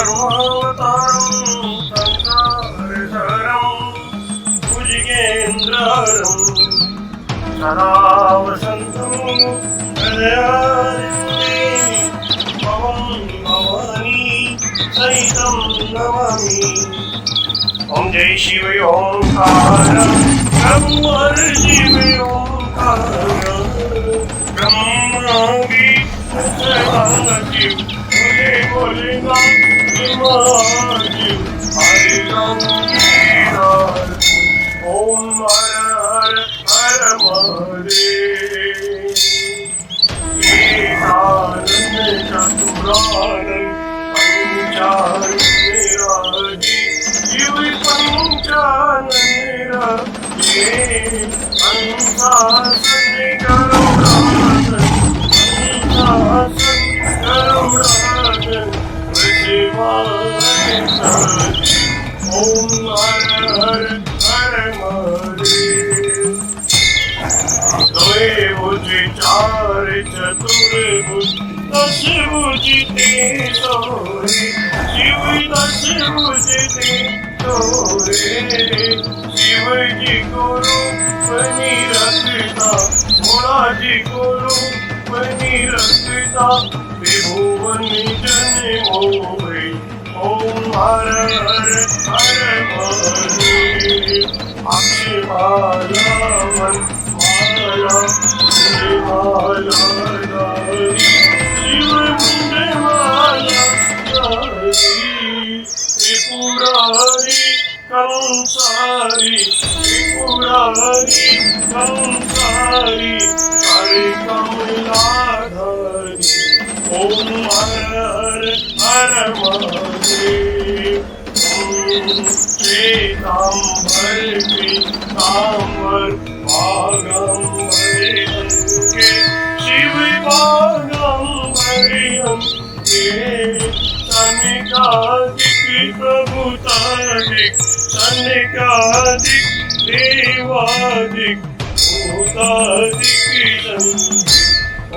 धर्मावतारं संसारसारं भुजगेन्द्रहरं सदा वसन्तं हृदयारण्ये भवं भवानी सहितं नमामि। ओम जय शिव ओंकार ब्रह्म शिव ओंकार ब्रह्मा भी शिव बोले बोले शिव हरे राम ओम हर हर हर महादेव। एकानंद चतुरानंद पंचानंद शिव पंचानंद अंशासन गरुड़ासन अंशासन गरुड़ासन शिवाय ओम हर हर हर महादेव। द्वय भुज चार चतुर्भुज दश भुज ते सोरे शिव दश भुज ते सोरे शिव जी को रूप बनी रखता मोरा जी को रूप बनी रखता त्रिभुवन जन मोहे ओम हर हर हर महादेव। अक्षमाला मन माला माला शिव मुंडे माला त्रिपुरारी कंसारी त्रिपुरारी कंसारी हरे कमलाधारी ओम हर हर हर महादेव। श्वेतांबर पीतांबर भागंबर अंके शिव भागंबर सनिकादिक प्रभुतादिक सनिकादिक देवादिक भूतादिक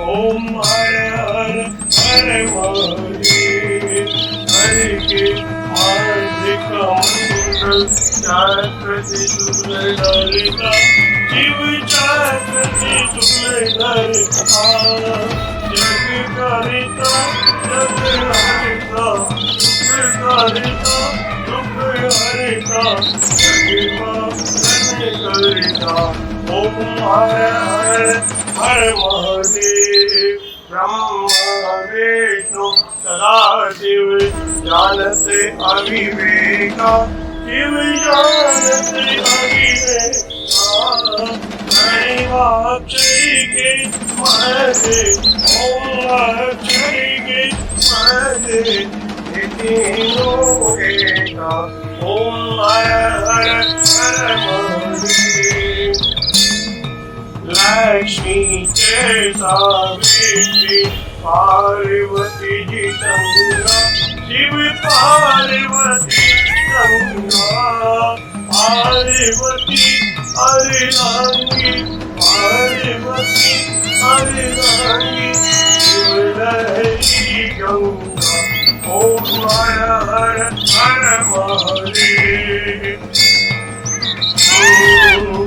ओम हर हर हर महादेव। हरि के मार्गिक मंगल चक्रति सुललिता शिव चक्रति सुललिता जग करिता जग हरिता दुख करिता दुख हरिता जग करिता ओम हर हर हर महादेव। ब्रह्मा विष्णु सदाशिव जानते अविवेका शिव जानते अविवेका अक्षय के महे ओम अक्षय के महे तीनों एका ओम हर हर हर महादेव। लक्ष्मी के सावित्री पार्वती जी गंगा शिव पार्वती गंगा पार्वती हरिरांगी पार्वती हरिरांगी शिवलहरी गंगा ओम हर हर हर महादेव।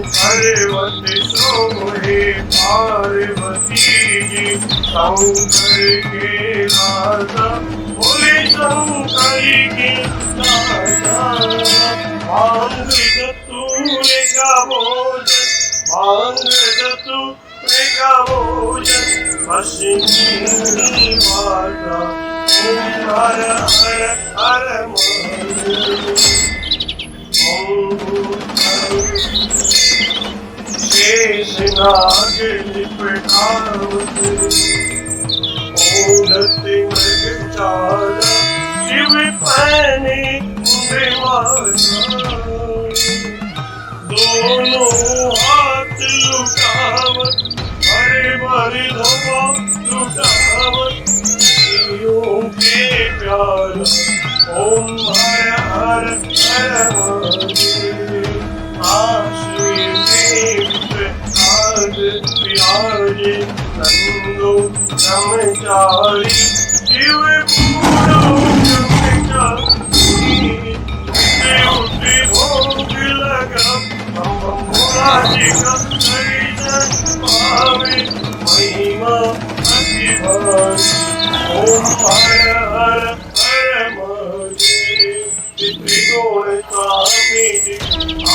पार्वती सोहे पार्वती जी शंकर के राजा बोले शंकर के राजा भांग धतूरे का भोजन भांग धतूरे का भोजन पश्चिमी माता ओम हर हर हर महादेव। शेषनाग लिपटावत ओढ़ते मृगचारा शिव पहने माला दोनों हाथ लुटावत हरे भरे धोबा लुटावत शिवों के प्यारा ओम हर हर हर महादेव। विराजे नंदो ब्रह्मचारी शिव पूरो ब्रह्मचारी साधिका दर्शन पावे महिमा अति भारी ओम हर हर हर महादेव त्रिगुण स्वामी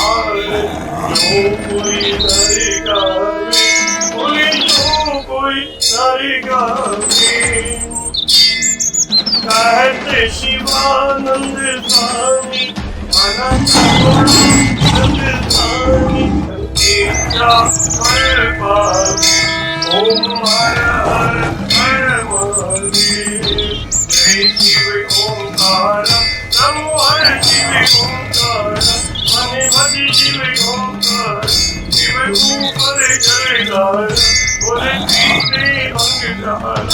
आर जो कोई नर गावे बोले जो कोई नर गावे कहते शिवानंद स्वामी अनंत गुणानंद स्वामी तेरा हर पाप ओम हर हर हर महादेव जय शिव ओंकार नमो हर शिव ओंकार मने भज शिव ओंकार शिव ऊपर जयकार बोले पीते अंगधार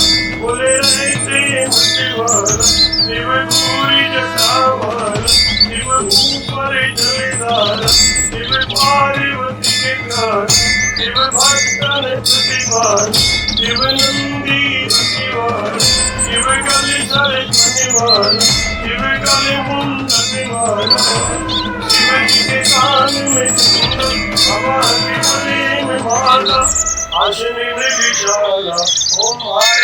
बोले रहते मत शिव पूरी जटावार शिव ऊपर जयकार शिव पार्वती के घर शिव भक्तन प्रतिभार शिव नंदी शिवार शिव कलि सर शनिवार शिव कलि मुंड निवार शिव जी के कान में कुंडल हवा के गले में माला आशने में विशाला ओम हर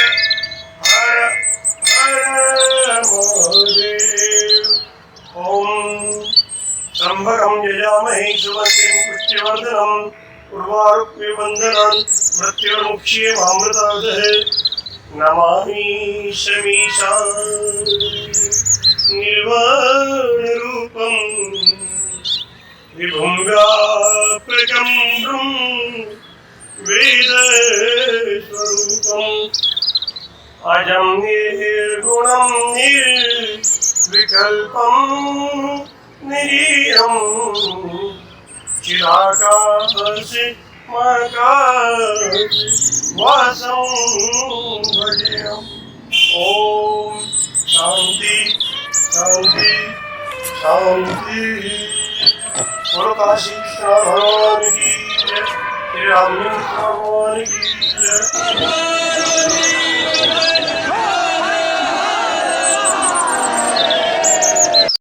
हर हर महादेव ओम त्र्यंबकं यजामहे सुगन्धिं पुष्टिवर्धनम् उर्वारुकमिबन्धनान् मृत्युर्मुक्षीयमामृतादः नमामि शमीशान् निर्वाणरूपं विभुं व्यापकं वेदस्वरूपम् अजं निर्गुणं निर्विकल्पं निरीयं चिदाकाशे महाकाशे वासं भजेयम् ॐ शान्ति शान्ति शान्ति बोलो काशी भगवान की जय, श्री राम भगवान की जय।